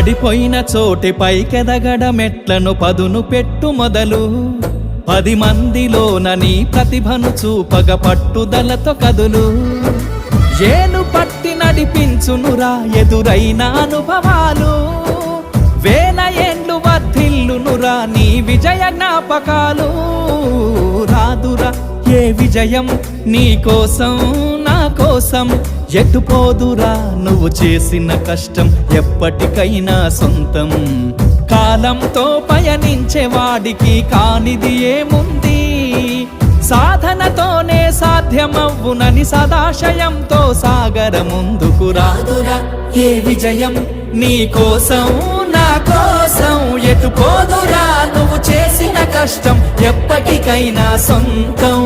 పడిపోయిన చోటి పైకెదగడ మెట్లను పదును పెట్టు మొదలు 10 మందిలోన నీ ప్రతిభను చూపగ పట్టుదలతో కదులు ఏలు పట్టి నడిపించునురా ఎదురైన అనుభవాలు వేల ఏండ్లు వర్ధిల్లునురా నీ విజయ జ్ఞాపకాలు రాదురా ఏ విజయం నీ కోసం నా కోసం ఎటుపోదురా నువ్వు చేసిన కష్టం ఎప్పటికైనా సొంతం కాలంతో పయనించే వాడికి కానిది ఏముంది సాధనతోనే సాధ్యమవ్వునని సదాశయంతో సాగర ముందుకు రాదురా ఏ విజయం నీ కోసం నా కోసం ఎటుపోదురా నువ్వు చేసిన కష్టం ఎప్పటికైనా సొంతం